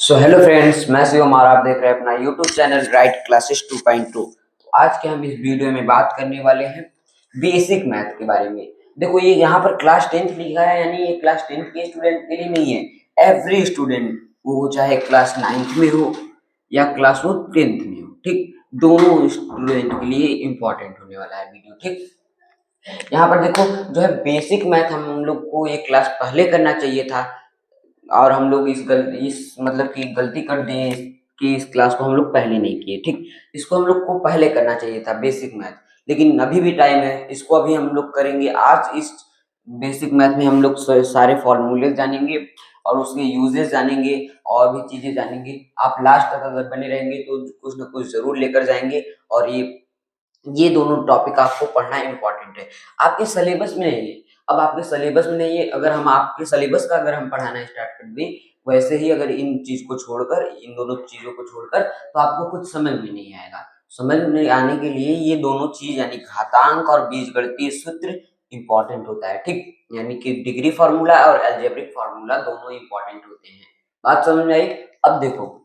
So hello friends, मैं शिवम और आप देख रहे हैं अपना यूट्यूब चैनल राइट क्लासेस 2.2। आज के हम इस वीडियो में बात करने वाले हैं बेसिक मैथ के बारे में। देखो, ये यहाँ पर क्लास 10th लिखा है, यानी ये क्लास 10th के स्टूडेंट के लिए नहीं है। एवरी स्टूडेंट, वो चाहे क्लास 9th में हो या क्लास वो 10th में हो, ठीक, दोनों स्टूडेंट के लिए इम्पोर्टेंट होने वाला है वीडियो। ठीक, यहाँ पर देखो, जो है बेसिक मैथ हम लोग को एक क्लास पहले करना चाहिए था, और हम लोग इस मतलब की गलती कर दिए कि इस क्लास को हम लोग पहले नहीं किए। ठीक, इसको हम लोग को पहले करना चाहिए था बेसिक मैथ, लेकिन अभी भी टाइम है, इसको अभी हम लोग करेंगे। आज इस बेसिक मैथ में हम लोग सारे फॉर्मूले जानेंगे और उसके यूजेस जानेंगे और भी चीजें जानेंगे। आप लास्ट तक अगर बने रहेंगे तो कुछ ना कुछ जरूर लेकर जाएंगे। और ये दोनों टॉपिक आपको पढ़ना इम्पोर्टेंट है, आपके सिलेबस में नहीं है। अब आपके सिलेबस में नहीं है, अगर हम आपके सिलेबस का अगर हम पढ़ाना स्टार्ट कर दें वैसे ही, अगर इन चीज को छोड़कर, इन दोनों चीजों को छोड़कर, तो आपको कुछ समझ में नहीं आएगा। समझ में आने के लिए ये दोनों चीज यानी घातांक और बीजगणितीय सूत्र इंपॉर्टेंट होता है। ठीक, यानी कि डिग्री फार्मूला और अलजेब्रिक फार्मूला दोनों इंपॉर्टेंट होते हैं। बात समझ में आई? अब देखो,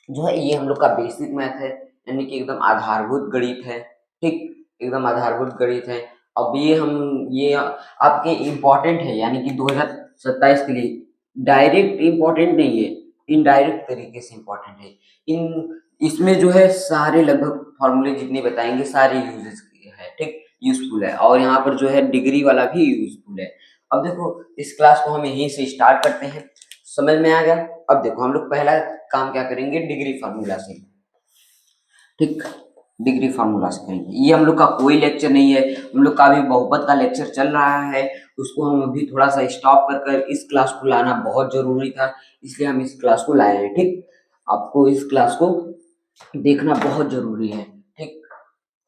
जो है ये हम लोग का बेसिक मैथ है, यानी कि एकदम आधारभूत गणित है। ठीक, एकदम आधारभूत गणित है। अब ये आपके इम्पोर्टेंट है, यानी कि 2027 के लिए डायरेक्ट इम्पोर्टेंट नहीं है, इनडायरेक्ट तरीके से इम्पोर्टेंट है। इन इसमें जो है सारे लगभग फॉर्मूले जितने बताएंगे सारे यूजेस है। ठीक, यूजफुल है, और यहाँ पर जो है डिग्री वाला भी यूजफुल है। अब देखो, इस क्लास को हम यहीं से स्टार्ट करते हैं। समझ में आ गया? अब देखो, हम लोग पहला काम क्या करेंगे, डिग्री फार्मूला से। ठीक, डिग्री फार्मूला से करेंगे। ये हम लोग का कोई लेक्चर नहीं है, हम लोग का अभी बहुपद का लेक्चर चल रहा है, उसको हम अभी थोड़ा सा स्टॉप कर कर इस क्लास को लाना बहुत जरूरी था, इसलिए हम इस क्लास को लाए हैं। ठीक, आपको इस क्लास को देखना बहुत जरूरी है। ठीक,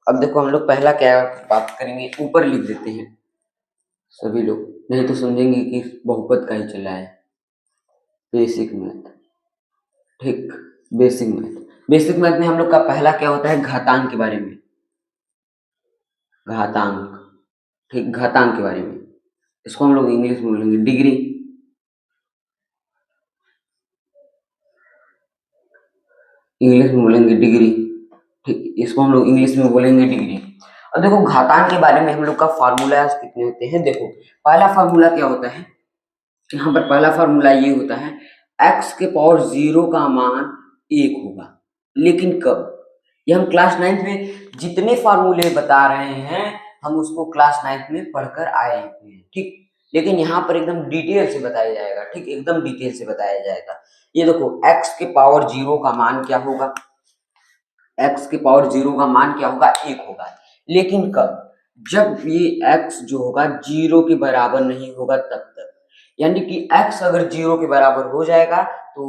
अब देखो, हम लोग पहला क्या बात करेंगे, ऊपर लिख देते हैं सभी लोग, नहीं तो समझेंगे कि बहुपद का ही चला है। Basic math. ठीक, बेसिक मैथ। बेसिक मैथ में हम लोग का पहला क्या होता है, घातांक के बारे में। घातांक। ठीक, घातांक के बारे में, इसको हम लोग इंग्लिश में बोलेंगे डिग्री। इंग्लिश में बोलेंगे डिग्री। ठीक, इसको हम लोग इंग्लिश में बोलेंगे डिग्री। और देखो, घातांक के बारे में हम लोग का फार्मूला कितने होते हैं। देखो, पहला फार्मूला क्या होता है, यहाँ पर पहला फार्मूला ये होता है, x के पावर 0 का मान 1 होगा। लेकिन कब? ये हम क्लास 9th में जितने फार्मूले बता रहे हैं, हम उसको क्लास 9th में पढ़कर आए हुए हैं। ठीक, लेकिन यहाँ पर एकदम डिटेल से बताया जाएगा। ठीक, एकदम डिटेल से बताया जाएगा। ये देखो, x के पावर 0 का मान क्या होगा, x के पावर 0 का मान क्या होगा, 1 होगा। लेकिन कब? जब ये x जो होगा 0 के बराबर नहीं होगा तब तक। यानी कि x अगर 0 के बराबर हो जाएगा तो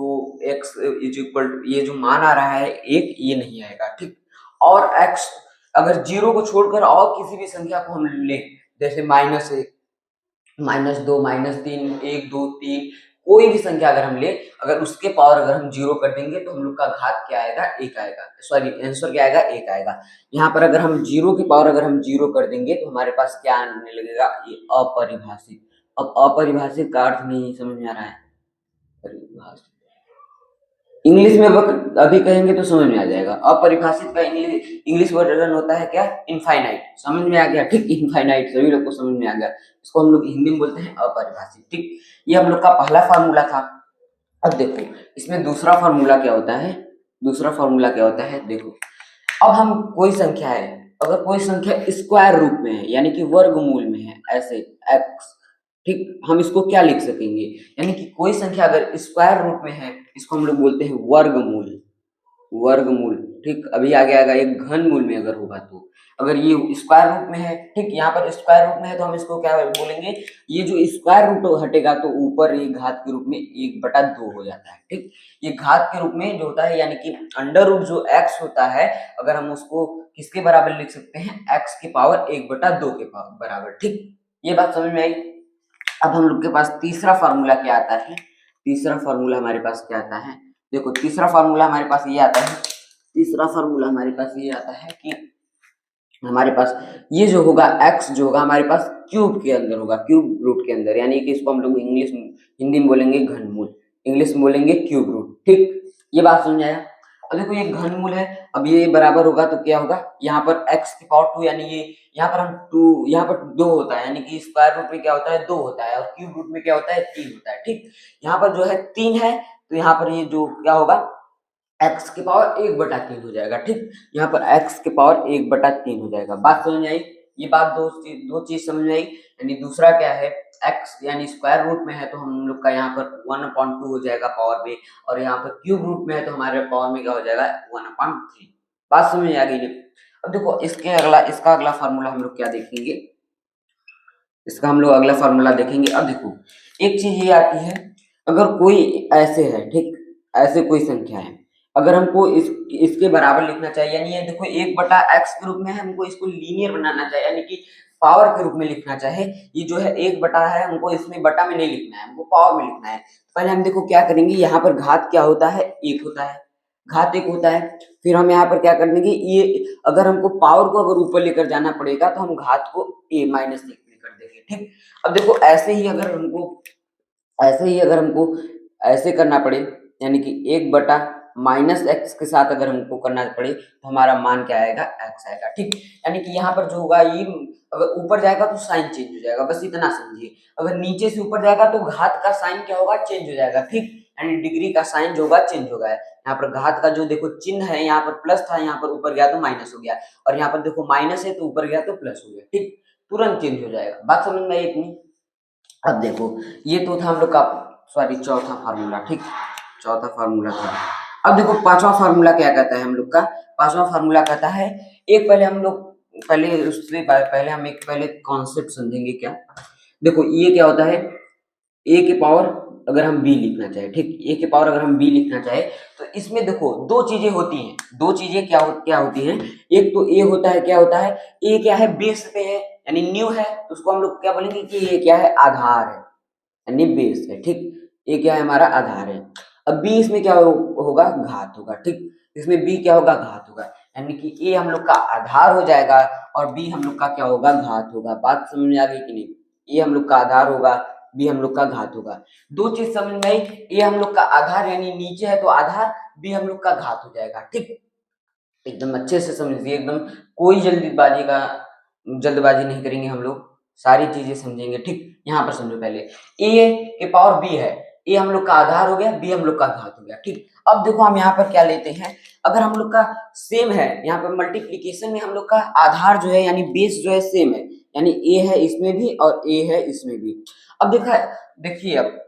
x इज इक्वल, ये जो मान आ रहा है 1, ये नहीं आएगा। ठीक, और x अगर 0 को छोड़कर और किसी भी संख्या को हम ले, जैसे -1, -2, -3, 1, 2, 3, कोई भी संख्या अगर हम ले, अगर उसके पावर अगर हम 0 कर देंगे तो हम लोग का घात क्या आएगा, 1 आएगा। सॉरी, आंसर क्या आएगा, 1 आएगा। यहाँ पर अगर हम 0 की पावर अगर हम 0 कर देंगे तो हमारे पास क्या आने लगेगा, ये अपरिभाषित। अब अपरिभाषित का अर्थ नहीं समझ में आ रहा है, परिभाषित इंग्लिश में अभी कहेंगे तो समझ में आ जाएगा। अपरिभाषित का इंग्लिश वर्जन होता है क्या, इनफाइनाइट। समझ में आ गया? ठीक, इनफाइनाइट सभी लोग को समझ में आ गया। इसको हम लोग हिंदी में बोलते हैं अपरिभाषित। ठीक, ये हम लोग का पहला फार्मूला था। अब देखो, इसमें दूसरा फार्मूला क्या होता है, दूसरा फार्मूला क्या होता है, देखो, अब हम कोई संख्या है, अगर कोई संख्या स्क्वायर रूप में है, यानी कि वर्गमूल में है, ऐसे एक्स, ठीक, हम इसको क्या लिख सकेंगे, यानी कि कोई संख्या अगर स्क्वायर रूप में है, इसको हम लोग बोलते हैं वर्गमूल। वर्गमूल। ठीक, अभी आगे आएगा एक घन मूल में अगर होगा तो, अगर ये स्क्वायर रूट में है, ठीक, यहाँ पर स्क्वायर रूट में है तो हम इसको क्या बोलेंगे, ये जो स्क्वायर रूट हटेगा तो ऊपर ये घात के रूप में 1/2 हो जाता है। ठीक, ये घात के रूप में जो होता है, यानी कि अंडर रूट जो x होता है, अगर हम उसको किसके बराबर लिख सकते हैं, x की पावर 1/2 के बराबर। ठीक, ये बात समझ में आई? अब हम लोग के पास तीसरा फार्मूला क्या आता है, तीसरा फार्मूला हमारे पास क्या आता है, देखो, तीसरा फार्मूला हमारे पास ये आता है, तीसरा फार्मूला हमारे पास ये आता है कि हमारे पास ये जो होगा x जो होगा हमारे पास क्यूब के अंदर होगा, क्यूब रूट के अंदर, यानी कि इसको हम लोग इंग्लिश हिंदी में बोलेंगे घनमूल। इंग्लिश में बोलेंगे क्यूब रूट। ठीक, ये बात समझ आया। अब देखो ये घनमूल है, अब ये बराबर होगा तो क्या होगा, यहाँ पर x की पावर 2 यानी ये यहाँ पर हम 2 यहाँ पर 2 होता है, यानी कि स्क्वायर रूट में क्या होता है 2 होता है, और क्यूब रूट में क्या होता है 3 होता है। ठीक, यहाँ पर जो है 3 है, तो यहाँ पर ये जो क्या होगा x की पावर 1/3 हो जाएगा। ठीक, यहाँ पर x की पावर 1/3 हो जाएगा। बात समझ में आई? ये बात दो चीज समझ में आई। यानी दूसरा क्या है, x यानी स्क्वायर रूट में है तो हम लोग का यहाँ पर 1/2 हो जाएगा पावर में, और यहाँ पर क्यूब रूट में है तो हमारे पावर में क्या हो जाएगा 1/3। बात समझ में आ गई ना? अब देखो इसका अगला फार्मूला हम लोग क्या देखेंगे, इसका हम लोग अगला फार्मूला देखेंगे। अब देखो एक चीज ये आती है, अगर कोई ऐसे है, ठीक, ऐसे कोई संख्या है, अगर हमको इसके बराबर लिखना चाहिए, यानी ये देखो 1/x के रूप में है, हमको इसको लीनियर बनाना चाहिए, यानी कि पावर के रूप में लिखना चाहे, ये जो है 1 बटा है, हमको इसमें बटा में नहीं लिखना है, हमको पावर में लिखना है। पहले हम देखो क्या करेंगे, यहाँ पर घात क्या होता है 1 होता है, घात 1 होता है। फिर हम यहाँ पर क्या कर देंगे, ये अगर हमको पावर को अगर ऊपर लेकर जाना पड़ेगा तो हम घात को a -1 में कर देंगे। ठीक, अब देखो ऐसे ही अगर हमको ऐसे करना पड़े, यानी कि 1 बटा -x के साथ अगर हमको करना पड़े तो हमारा मान क्या आएगा x आएगा। ठीक, यानी कि यहाँ पर जो होगा ये अगर ऊपर जाएगा तो साइन चेंज हो जाएगा, बस इतना समझिए। अगर नीचे से ऊपर जाएगा तो घात का साइन क्या होगा चेंज हो जाएगा। ठीक, यानी डिग्री का साइन जो होगा चेंज होगा। यहाँ पर घात का जो देखो चिन्ह है, यहाँ पर प्लस था, यहाँ पर ऊपर गया तो माइनस हो गया, और यहाँ पर देखो माइनस है तो ऊपर गया तो प्लस हो गया। ठीक, तुरंत चेंज हो जाएगा। बात समझ में आई इतनी? अब देखो ये तो था हम लोग का सॉरी चौथा फार्मूला। ठीक, चौथा फार्मूला था। अब देखो पांचवा फार्मूला क्या कहता है हम लोग का, पांचवा फार्मूला कहता है, एक पहले हम लोग पहले हम एक पहले कॉन्सेप्ट समझेंगे। क्या, देखो ये क्या होता है, ए के पावर अगर हम बी लिखना चाहे, ठीक, ए के पावर अगर हम बी लिखना चाहे तो इसमें देखो दो चीजें होती हैं, दो चीजें क्या होती हैं। एक तो ए होता है, क्या होता है, ए क्या है बेस पे है, यानी न्यू है, तो उसको हम लोग क्या बोलेंगे कि ये क्या है आधार है, यानी बेस है। ठीक, ये क्या है हमारा आधार है। अब बी इसमें क्या होगा घात होगा। ठीक, इसमें बी क्या होगा घात होगा, यानी कि ए हम लोग का आधार हो जाएगा और बी हम लोग का क्या होगा घात होगा। बात समझ में आ गई कि नहीं? ए हम लोग का आधार होगा, बी हम लोग का घात होगा। दो चीज समझ में आई, ए हम लोग का आधार यानी नीचे है तो आधार, बी हम लोग का घात हो जाएगा। ठीक, एकदम अच्छे से समझिए, एकदम कोई जल्दबाजी नहीं करेंगे हम लोग, सारी चीजें समझेंगे। ठीक, यहाँ पर समझो पहले, ए के पावर बी है, ए हम लोग का आधार हो गया, बी हम लोग का घात हो गया। ठीक, अब देखो हम यहाँ पर क्या लेते हैं, अगर हम लोग का सेम है, यहाँ पर मल्टीप्लीकेशन में हम लोग का आधार जो है यानी बेस जो है सेम है, यानी ए है इसमें भी और ए है इसमें भी। अब देखिए अब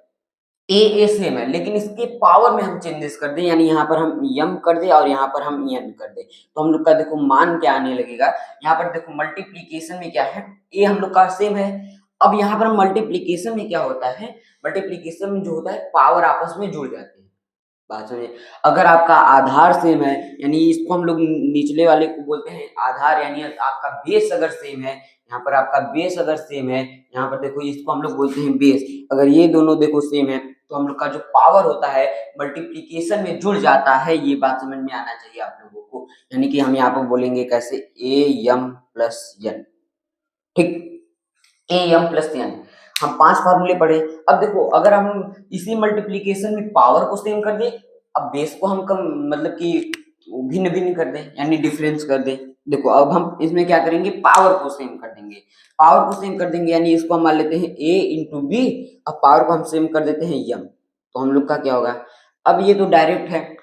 ए सेम है, लेकिन इसके पावर में हम चेंजेस कर दें, यानी यहाँ पर हम यम कर दें और यहाँ पर हम एन कर दें, तो हम लोग का देखो मान क्या आने लगेगा। यहाँ पर देखो मल्टीप्लीकेशन में क्या है, ए हम लोग का सेम है। अब यहाँ पर मल्टीप्लीकेशन में क्या होता है, मल्टीप्लीकेशन में जो होता है पावर आपस में जुड़ जाते हैं। बात समझे, अगर आपका आधार सेम है, यानी इसको हम लोग निचले वाले को बोलते हैं आधार, यानी आपका बेस अगर सेम है, यहाँ पर आपका बेस अगर सेम है, यहाँ पर देखो इसको हम लोग बोलते हैं बेस, अगर ये दोनों देखो सेम है तो हम लोग का जो पावर होता है मल्टीप्लीकेशन में जुड़ जाता है। ये बात समझ में आना चाहिए आप लोगों को, यानी कि हम यहाँ पर बोलेंगे कैसे, ए एम प्लस एन। ठीक, ए एम प्लस एन, हम 5 फार्मूले पढ़े। अब देखो अगर हम इसी मल्टीप्लीकेशन में पावर को सेम कर दें, अब बेस को हम कम मतलब कि भिन्न भिन्न कर दें, यानी डिफरेंस कर दें। देखो अब हम इसमें क्या करेंगे, पावर को सेम कर देंगे, पावर को सेम कर देंगे, यानी इसको हम मान लेते हैं a इंटू बी, अब पावर को हम सेम कर देते हैं यम, तो हम लोग का क्या होगा, अब ये तो डायरेक्ट है,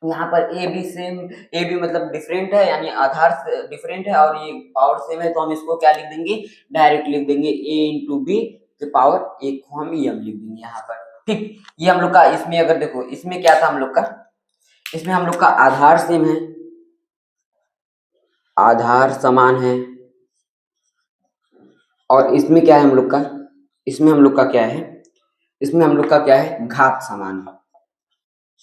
यहाँ पर a b same, a b मतलब डिफरेंट है, यानी आधार डिफरेंट है, और ये पावर सेम है, तो हम इसको क्या लिख देंगे, डायरेक्ट लिख देंगे ए इंटू बी के पावर एक को हम एम लिख देंगे यहाँ पर। ठीक, ये हम लोग का इसमें अगर देखो इसमें क्या था हम लोग का, इसमें हम लोग का आधार सेम है, आधार समान है, और इसमें क्या है हम लोग का, इसमें हम लोग का क्या है, इसमें हम लोग का क्या है घात समान है।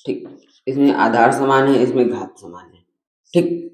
ठीक, इसमें आधार समान है, इसमें घात समान है। ठीक,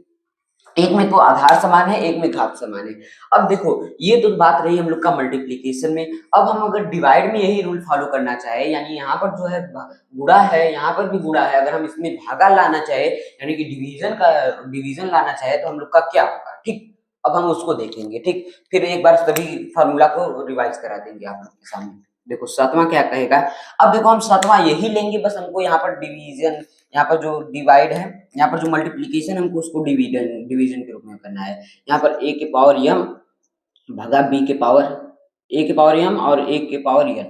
एक में तो आधार समान है, एक में घात समान है। अब देखो ये तो बात रही हम लोग का मल्टीप्लीकेशन में। अब हम अगर डिवाइड में यही रूल फॉलो करना चाहे, यानी यहाँ पर जो है गुणा है, यहाँ पर भी गुणा है, अगर हम इसमें भागा लाना चाहे यानी कि डिवीजन लाना चाहे तो हम लोग का क्या होगा। ठीक, अब हम उसको देखेंगे। ठीक, फिर एक बार सभी फार्मूला को रिवाइज करा देंगे आप लोग के सामने। देखो सातवां क्या कहेगा, अब देखो हम सातवां यही लेंगे, बस हमको यहाँ पर डिवीजन, यहाँ पर जो डिवाइड है, यहाँ पर जो मल्टीप्लीकेशन हमको उसको डिवीजन डिवीजन के रूप में करना है। यहाँ पर a के पावर m भागा b के पावर a के पावर m और a के पावर n।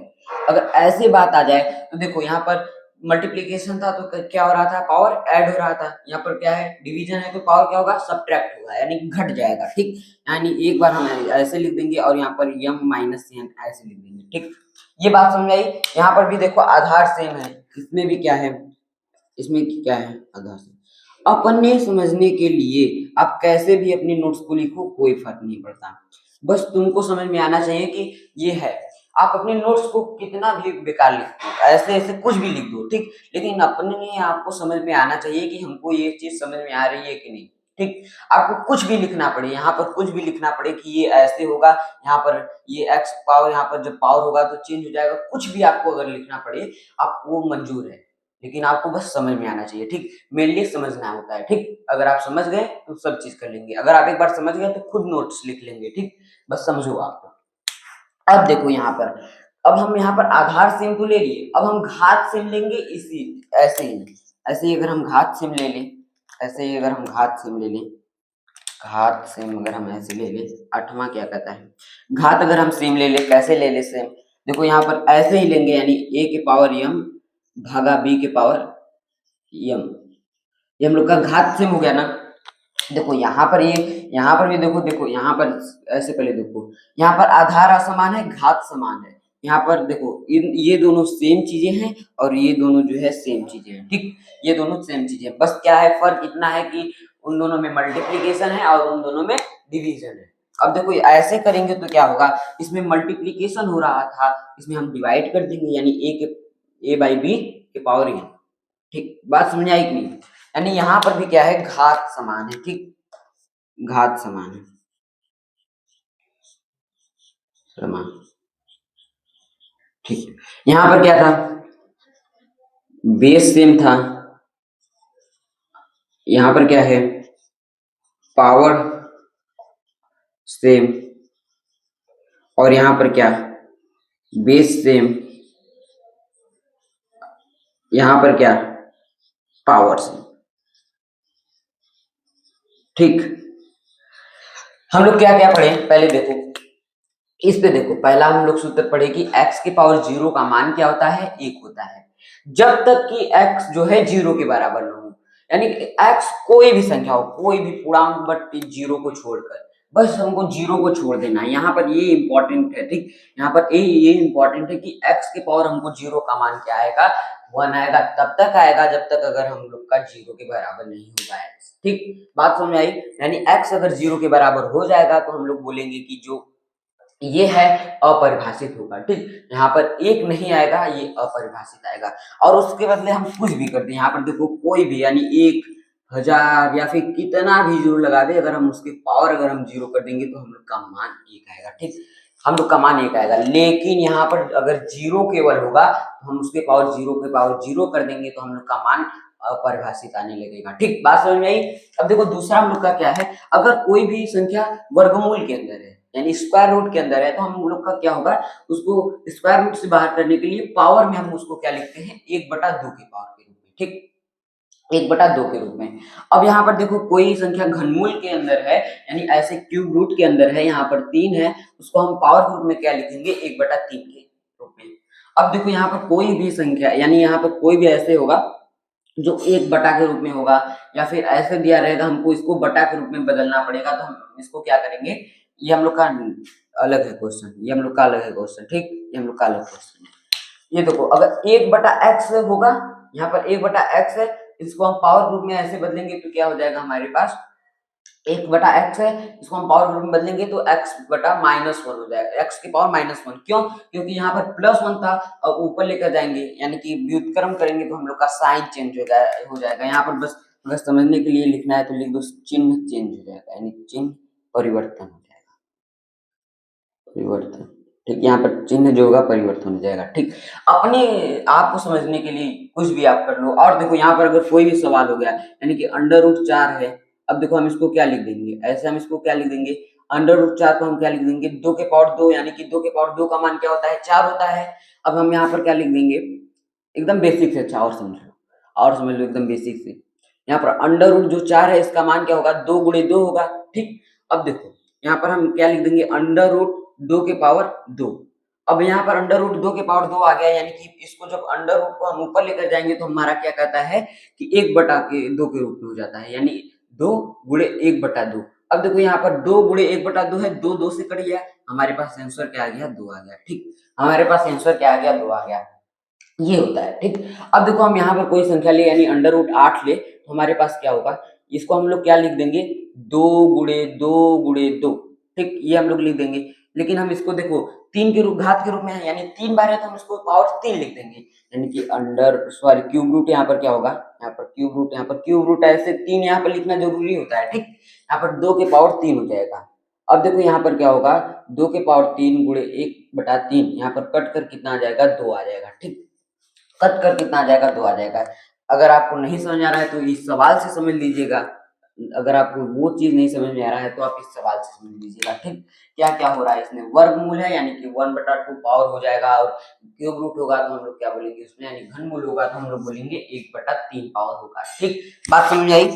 अगर ऐसे बात आ जाए तो देखो यहाँ पर मल्टीप्लीकेशन था तो क्या हो रहा था, पावर ऐड हो रहा था। यहाँ पर क्या है, डिवीजन है तो पावर क्या होगा, सब्ट्रैक्ट होगा, यानी घट जाएगा। ठीक, यानी एक बार हम ऐसे लिख देंगे और यहाँ पर m माइनस n ऐसे लिख देंगे। ठीक, ये बात समझ आई। यहाँ पर भी देखो आधार सेम है, इसमें भी क्या है, इसमें क्या है, आधार सेम। अपने समझने के लिए आप कैसे भी अपने नोट्स को लिखो, कोई फर्क नहीं पड़ता, बस तुमको समझ में आना चाहिए कि ये है। आप अपने नोट्स को कितना भी बेकार लिखो, ऐसे ऐसे कुछ भी लिख दो, ठीक, लेकिन अपने आपको समझ में आना चाहिए कि हमको ये चीज समझ में आ रही है कि नहीं। ठीक, आपको कुछ भी लिखना पड़े, यहाँ पर कुछ भी लिखना पड़े कि ये ऐसे होगा, यहाँ पर ये एक्स पावर, यहाँ पर जब पावर होगा तो चेंज हो जाएगा, कुछ भी आपको अगर लिखना पड़े आपको मंजूर है, लेकिन आपको बस समझ में आना चाहिए। ठीक, मेरे लिए समझना होता है। ठीक, अगर आप समझ गए तो सब चीज कर लेंगे, अगर आप एक बार समझ गए तो खुद नोट्स लिख लेंगे। ठीक, बस समझो आप। अब देखो यहाँ पर, अब हम यहाँ पर आधार सेम तो ले लिए, अब हम घात सेम लेंगे, इसी ऐसे ही, ऐसे ही अगर हम घात सेम ले लें, ऐसे ही अगर हम घात सेम ले लें, घात सेम अगर हम ऐसे ले लें, आठवां क्या कहता है, घात अगर हम सेम ले लें, कैसे ले ले सेम, देखो यहाँ पर ऐसे ही लेंगे, यानी a के पावर m भागा b के पावर m, ये हम लोग का घात सेम हो गया ना। देखो यहाँ पर ये, यहाँ पर भी देखो, देखो यहाँ पर ऐसे पहले देखो, यहाँ पर आधार असमान है, घात समान है। यहाँ पर देखो ये दोनों सेम चीजें हैं और ये दोनों जो है सेम चीजें हैं। ठीक, ये दोनों सेम चीजें हैं, बस क्या है फर्क इतना है कि उन दोनों में मल्टीप्लीकेशन है और उन दोनों में डिवीजन है। अब देखो ऐसे करेंगे तो क्या होगा, इसमें मल्टीप्लीकेशन हो रहा था, इसमें हम डिवाइड कर देंगे, यानी a बाई बी के पावर n। ठीक, बात समझ आई कि नहीं, यानी यहाँ पर भी क्या है, घात समान है। ठीक, घात समान है, समान। ठीक, यहाँ पर क्या था, बेस सेम था, यहाँ पर क्या है, पावर सेम, और यहाँ पर क्या, बेस सेम, यहाँ पर क्या, पावर सेम। ठीक, हम लोग क्या क्या पढ़े पहले देखो, इस पे देखो, पहला हम लोग सूत्र पढ़े कि x के पावर 0 का मान क्या होता है, 1 होता है, जब तक कि x जो है 0 के बराबर न हो, यानी कि x कोई भी संख्या हो, कोई भी पूर्णांक बट 0 को छोड़कर, बस हमको 0 को छोड़ देना है। यहाँ पर ये इंपॉर्टेंट है। ठीक, यहाँ पर ये इंपॉर्टेंट है कि x के पावर हमको 0 का मान क्या आएगा, 1 आएगा, तब तक आएगा जब तक अगर हम लोग का 0 के बराबर नहीं होगा x। ठीक, बात समझ आई, यानी x अगर 0 के बराबर हो जाएगा तो हम लोग बोलेंगे कि जो ये है अपरिभाषित होगा। ठीक, यहाँ पर एक नहीं आएगा, ये अपरिभाषित आएगा, और उसके बदले हम कुछ भी कर दें, यहाँ पर देखो कोई भी, यानी 1000 या फिर कितना भी जीरो लगा दे, अगर हम उसके पावर अगर हम 0 कर देंगे तो हम लोग का मान 1 आएगा। ठीक, हम लोग का मान 1 आएगा, लेकिन यहाँ पर अगर 0 केवल होगा तो हम उसके पावर 0 के पावर 0 कर देंगे तो हम लोग का मान अपरिभाषित आने लगेगा। ठीक, बात समझ में आई। अब देखो दूसरा हम लोग का क्या है, अगर कोई भी संख्या वर्गमूल के अंदर है, यानी स्क्वायर रूट के अंदर है, तो हम लोग का क्या होगा, उसको स्क्वायर रूट से बाहर करने के लिए पावर में हम उसको क्या लिखते हैं, 1/2 के पावर के रूप में। ठीक, 1/2 के रूप में। अब यहाँ पर देखो कोई संख्या घनमूल के अंदर है, यानी ऐसे क्यूब रूट के अंदर है, यहाँ पर 3 है, उसको हम पावर के रूप में क्या लिखेंगे, 1/3 के रूप में। अब देखो यहाँ पर कोई भी संख्या, यानी यहाँ पर कोई भी ऐसे होगा जो 1/, के रूप में होगा, या फिर ऐसे दिया रहेगा, हमको इसको बटा के रूप में बदलना पड़ेगा, तो हम इसको क्या करेंगे, ये हम लोग का अलग है क्वेश्चन, ये हम लोग का अलग है क्वेश्चन। ठीक, ये हम लोग का अलग क्वेश्चन है। ये देखो अगर 1/x होगा, यहाँ पर 1/x है, इसको हम पावर ग्रुप में ऐसे बदलेंगे तो क्या हो जाएगा हमारे पास, 1/x है, इसको हम पावर ग्रुप में बदलेंगे तो x/-1 हो जाएगा, x की पावर -1। क्यों, क्योंकि यहाँ पर +1 था, अब ऊपर लेकर जाएंगे, यानी कि व्युत्क्रम करेंगे तो हम लोग का साइन चेंज हो जाएगा। यहाँ पर बस अगर समझने के लिए लिखना है तो लिख दो, चिन्ह चेंज हो जाएगा, यानी चिन्ह परिवर्तन हो जाएगा, परिवर्तन। ठीक, यहाँ पर चिन्ह जो होगा परिवर्तन हो जाएगा। ठीक, अपने आप को समझने के लिए कुछ भी आप कर लो। और देखो यहाँ पर अगर कोई भी सवाल हो गया, यानी कि √4 है, अब देखो हम इसको क्या लिख देंगे, ऐसे हम इसको क्या लिख देंगे, अंडर रूट 4 को हम क्या लिख देंगे 2 के पावर 2, यानी कि 2 के पावर 2 का मान क्या होता है 4 होता है। अब हम यहाँ पर क्या लिख देंगे एकदम बेसिक से, अच्छा और समझ लो एकदम बेसिक से। यहाँ पर अंडर रूट जो 4 है इसका मान क्या होगा 2 गुणे 2 होगा, ठीक। अब देखो यहाँ पर हम क्या लिख देंगे अंडर रूट 2 के पावर 2। अब यहाँ पर अंडर रूट 2 के पावर 2 आ गया, यानी कि इसको जब अंडर रूट को हम ऊपर लेकर जाएंगे तो हमारा क्या कहता है कि 1/2 के रूप में हो जाता है, यानी 2 गुणे 1/2। अब देखो यहाँ पर 2 गुणे 1/2 है, 2 2 से कट गया, हमारे पास आंसर क्या आ गया 2 आ गया, ठीक। हमारे पास आंसर क्या आ गया 2 आ गया, ये होता है, ठीक। अब देखो हम यहाँ पर कोई संख्या ले यानी अंडर रूट 8 ले तो हमारे पास क्या होगा, इसको हम लोग क्या लिख देंगे 2 गुणे 2 गुणे 2, ठीक, ये हम लोग लिख देंगे। लेकिन हम इसको देखो 3 के रूप घात के रूप में है, यानी 3 बार है तो हम इसको पावर 3 लिख देंगे, यानी कि क्यूब रूट यहाँ पर क्या होगा, यहाँ पर क्यूब रूट ऐसे 3 यहाँ पर लिखना जरूरी होता है, ठीक। यहाँ पर 2 के पावर 3 हो जाएगा। अब देखो यहाँ पर क्या होगा 2 के पावर 3 गुणे 1/3, यहाँ पर कट कर कितना आ जाएगा 2 आ जाएगा, ठीक। कट कर कितना आ जाएगा 2 आ जाएगा। अगर आपको नहीं समझ आ रहा है तो इस सवाल से समझ लीजिएगा, अगर आपको वो चीज नहीं समझ में आ रहा है तो आप इस सवाल से समझ लीजिएगा, ठीक। क्या क्या हो रहा है इसमें वर्गमूल है, यानी कि 1/2 पावर हो जाएगा, और क्यूब रूट होगा तो हम लोग क्या बोलेंगे उसमें, यानी घनमूल होगा तो हम लोग बोलेंगे 1/3 पावर होगा, ठीक। बात समझ आई।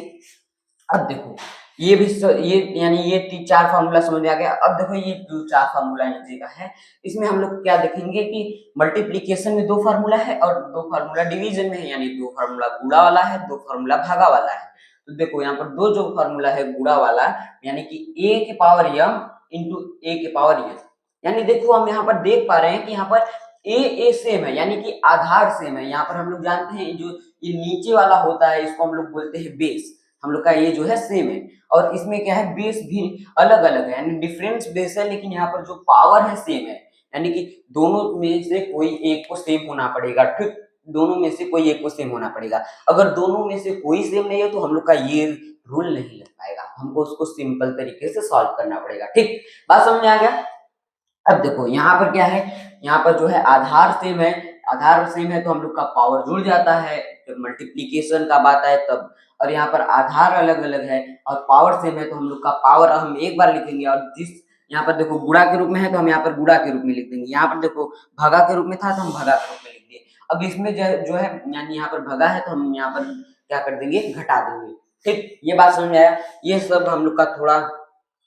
अब देखो ये भी ये यानी ये 4 फार्मूला समझ में आ गया। अब देखो ये जो 4 फार्मूला नीचे का है इसमें हम लोग क्या देखेंगे कि मल्टीप्लिकेशन में 2 फार्मूला है और 2 फार्मूला डिवीजन में है, यानी 2 फार्मूला गुणा वाला है, 2 फार्मूला भागा वाला है। तो देखो यहाँ पर 2 जो फार्मूला है गुणा वाला, यानी कि a के पावर m इंटू a के पावर n, यानी देखो हम यहाँ पर देख पा रहे हैं कि यहाँ पर a सेम है, यानी कि आधार सेम है। यहाँ पर हम लोग जानते हैं जो ये नीचे वाला होता है इसको हम लोग बोलते हैं बेस, हम लोग का ये जो है सेम है, और इसमें क्या है बेस भी अलग अलग है, यानी डिफरेंस बेस है, लेकिन यहाँ पर जो पावर है सेम है, यानी कि दोनों में से कोई एक को सेम होना पड़ेगा, ठीक। दोनों में से कोई एक को सेम होना पड़ेगा। अगर दोनों में से कोई सेम नहीं है तो हम लोग का ये रूल नहीं लग पाएगा, हमको उसको सिंपल तरीके से सॉल्व करना पड़ेगा, ठीक। बात समझ में आ गया। अब देखो यहाँ पर क्या है, यहाँ पर जो है आधार सेम है, आधार सेम है तो हम लोग का पावर जुड़ जाता है, जब मल्टीप्लीकेशन का बात आए तब। और यहाँ पर आधार अलग अलग है और पावर सेम है तो हम लोग का पावर हम एक बार लिखेंगे, और जिस यहाँ पर देखो गुणा के रूप में है तो हम यहाँ पर गुणा के रूप में लिख देंगे, यहाँ पर देखो भगा के रूप में था तो हम भगा के रूप में लिख दिए। अब इसमें जो है यानी यहाँ पर भगा है तो हम यहाँ पर क्या कर देंगे घटा देंगे, ठीक। ये बात समझ में आया। ये सब हम लोग का थोड़ा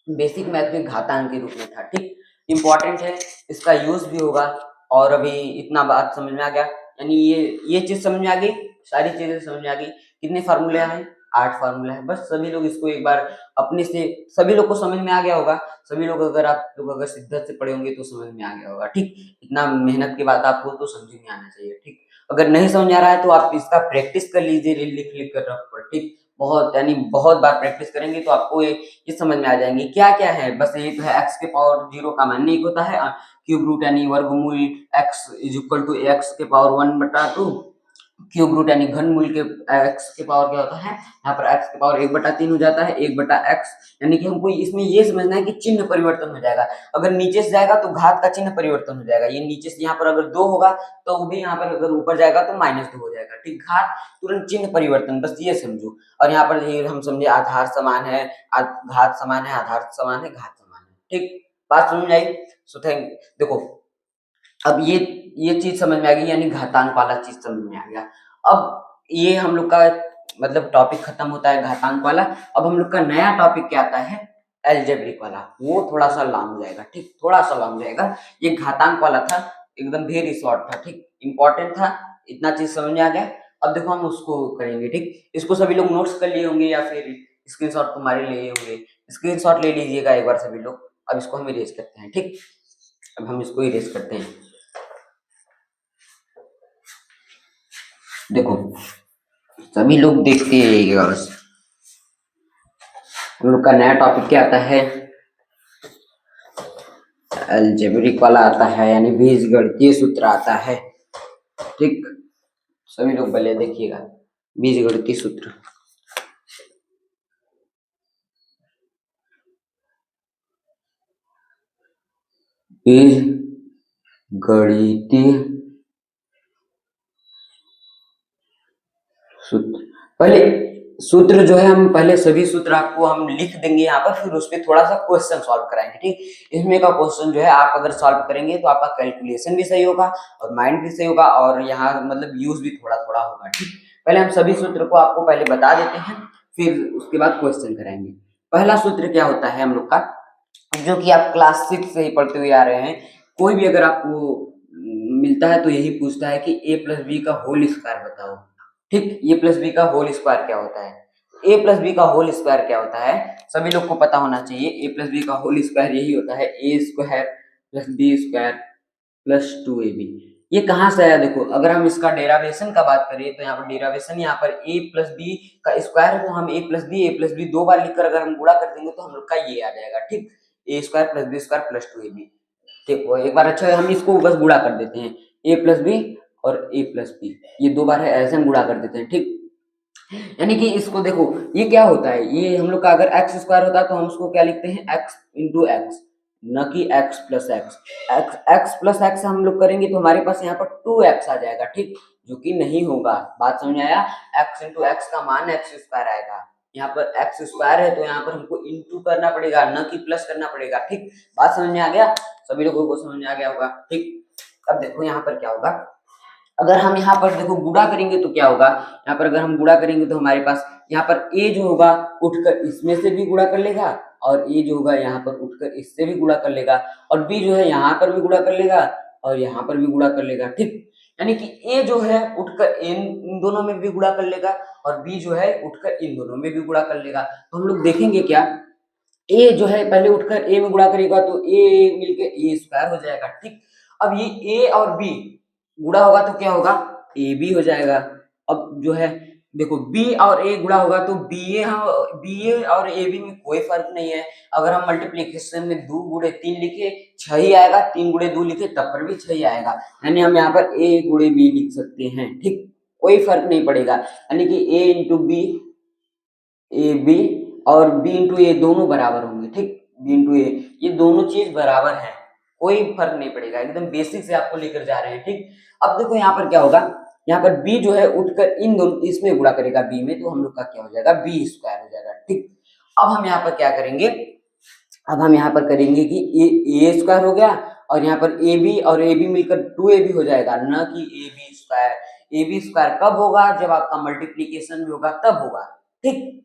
बेसिक मैथ में घातांक के रूप में था, ठीक। इम्पोर्टेंट है, इसका यूज भी होगा। और अभी इतना बात समझ में आ गया, यानी ये चीज समझ में आ गई, सारी चीजें समझ में आ गई। कितने फार्मूले हैं 8 फार्मूला है, बस सभी लोग इसको एक बार अपने से, सभी लोग को समझ में आ गया होगा। सभी लोग अगर आप लोग अगर शिद्दत से पढ़े होंगे तो समझ में आ गया होगा, ठीक। इतना मेहनत के बाद आपको तो समझ में आना चाहिए, ठीक। अगर नहीं समझ में आ रहा है तो आप इसका प्रैक्टिस कर लीजिए लिख लिख कर रफ पर, ठीक। बहुत यानी बहुत बार प्रैक्टिस करेंगे तो आपको ये समझ में आ जाएंगे क्या क्या है। बस यही तो है x के पावर 0 का मान एक होता है, क्यूब रूट यानी वर्गमूल x is equal to x के पावर 1/2, क्यूब रूट यानी घनमूल के x के पावर क्या होता है, यहाँ पर x के पावर 1/3 हो जाता है 1/x, यानी कि हमको इसमें ये समझना है कि चिन्ह परिवर्तन हो जाएगा। अगर नीचे से जाएगा तो घात का चिन्ह परिवर्तन हो जाएगा, ये नीचे से यहाँ पर अगर 2 होगा तो वो भी यहाँ पर अगर ऊपर जाएगा तो -2 हो जाएगा, ठीक। घात तुरंत चिन्ह परिवर्तन, बस ये समझो। और यहाँ पर ये हम समझे आधार समान है, घात समान है, आधार समान है, घात समान है, ठीक। बात समझ में आई। सो थैंक देखो अब ये चीज समझ में आ गई, यानी घातांक वाला चीज समझ में आ गया। अब ये हम लोग का मतलब टॉपिक खत्म होता है घातांक वाला। अब हम लोग का नया टॉपिक क्या आता है एल्जेब्रिक वाला, वो थोड़ा सा लॉन्ग हो जाएगा, ठीक, थोड़ा सा लॉन्ग हो जाएगा। ये घातांक वाला था, एकदम वेरी शॉर्ट था, ठीक, इंपॉर्टेंट था, इतना चीज समझ में आ गया। अब देखो हम उसको करेंगे, ठीक। इसको सभी लोग नोट्स कर लिए होंगे या फिर स्क्रीनशॉट तुम्हारे लिए होंगे, स्क्रीनशॉट ले लीजिएगा एक बार सभी लोग। अब इसको हम इरेज करते हैं, ठीक। अब हम इसको इरेज करते हैं। देखो सभी लोग देखते रहिएगा बस। हम लोग का नया टॉपिक क्या आता है अलजेब्रिक वाला आता है, यानी बीजगणितीय सूत्र आता है, ठीक। सभी लोग पहले देखिएगा बीजगणितीय सूत्र। बीजगणितीय सूत्र पहले सूत्र जो है हम पहले सभी सूत्र आपको हम लिख देंगे यहाँ पर, फिर उस पर थोड़ा सा क्वेश्चन सॉल्व कराएंगे, ठीक। इसमें का क्वेश्चन जो है आप अगर सॉल्व करेंगे तो आपका कैलकुलेशन भी सही होगा और माइंड भी सही होगा और यहाँ मतलब यूज भी थोड़ा थोड़ा होगा, ठीक। पहले हम सभी सूत्र को आपको पहले बता देते हैं, फिर उसके बाद क्वेश्चन कराएंगे। पहला सूत्र क्या होता है हम लोग का, जो कि आप क्लास 6 से ही पढ़ते हुए आ रहे हैं। कोई भी अगर आपको मिलता है तो यही पूछता है कि a प्लस बी का होल स्क्वायर बताओ, ठीक। ए प्लस बी का होल स्क्वायर क्या होता है, ए प्लस बी का होल स्क्वायर क्या होता है, सभी लोग को पता होना चाहिए। ए प्लस बी का होल स्क्वायर यही होता है A square plus B square plus 2ab। ये कहाँ से आया देखो, अगर हम इसका डेरावेशन का बात करें तो यहाँ पर डेरावेशन यहाँ पर a प्लस बी का स्क्वायर है, तो हम a प्लस बी दो बार लिखकर अगर हम गुणा कर देंगे तो हम लोग का ये आ जाएगा, ठीक। A square plus B square plus 2ab, ठीक। वो एक बार अच्छा है, हम इसको बस गुणा कर देते हैं, a प्लस बी और a प्लस बी, ये दो बार है, ऐसे हम गुणा कर देते हैं, ठीक। यानी कि इसको देखो, ये क्या होता है, ये हम लोग का अगर एक्स स्क्वायर होता तो हम उसको क्या लिखते हैं, एक्स इंटू एक्स, न कि x plus x. X plus x हम लोग करेंगे तो हमारे पास यहाँ पर 2x आ जाएगा, ठीक, जो कि नहीं होगा। बात समझ में आया, एक्स इंटू एक्स का मान एक्स स्क्वायर आएगा। यहाँ पर एक्स स्क्वायर है तो यहाँ पर हमको इंटू करना पड़ेगा, न कि प्लस करना पड़ेगा, ठीक। बात समझ में आ गया, सभी लोगों को समझ में आ गया होगा, ठीक। अब देखो यहाँ पर क्या होगा, अगर हम यहाँ पर देखो गुणा करेंगे तो क्या होगा, यहाँ पर अगर हम गुणा करेंगे तो हमारे पास यहाँ पर a जो होगा उठकर इसमें से भी गुणा कर लेगा, और a जो होगा यहाँ पर उठकर इससे भी गुणा कर लेगा, और b जो है यहाँ पर भी गुणा कर लेगा और यहाँ पर भी गुणा कर लेगा, ठीक। यानी कि a जो है उठकर इन दोनों में भी गुणा कर लेगा और b जो है उठकर इन दोनों में भी गुणा कर लेगा। तो हम लोग देखेंगे क्या, a जो है पहले उठकर a में गुणा करेगा तो a मिलके a स्क्वायर हो जाएगा, ठीक। अब ये a और b गुणा होगा तो क्या होगा, ए बी हो जाएगा। अब जो है देखो बी और ए गुणा होगा तो बी ए और ए बी में कोई फर्क नहीं है। अगर हम मल्टीप्लीकेशन में 2 गुणे 3 लिखे 6 ही आएगा, 3 गुणे 2 लिखे तब पर भी 6 ही आएगा, यानी हम यहाँ पर ए गुणे बी लिख सकते हैं, ठीक। कोई फर्क नहीं पड़ेगा, यानी कि ए इंटू बी, ए बी और बी इंटू ए दोनों बराबर होंगे, ठीक। बी इंटू ए ये दोनों चीज बराबर है, कोई फर्क नहीं पड़ेगा, एकदम बेसिक से आपको लेकर जा रहे हैं, ठीक। अब देखो यहाँ पर क्या होगा, यहाँ पर b जो है उठकर इन दोनों इसमें गुणा करेगा b में, तो हम लोग का क्या हो जाएगा, बी स्क्वायर हो जाएगा, ठीक। अब हम यहाँ पर क्या करेंगे, अब हम यहाँ पर करेंगे कि ए स्क्वायर हो गया और यहाँ पर ए बी और ए बी मिलकर 2ab हो जाएगा, न कि a b square. A b square कब होगा, जब आपका मल्टीप्लीकेशन भी होगा तब होगा, ठीक।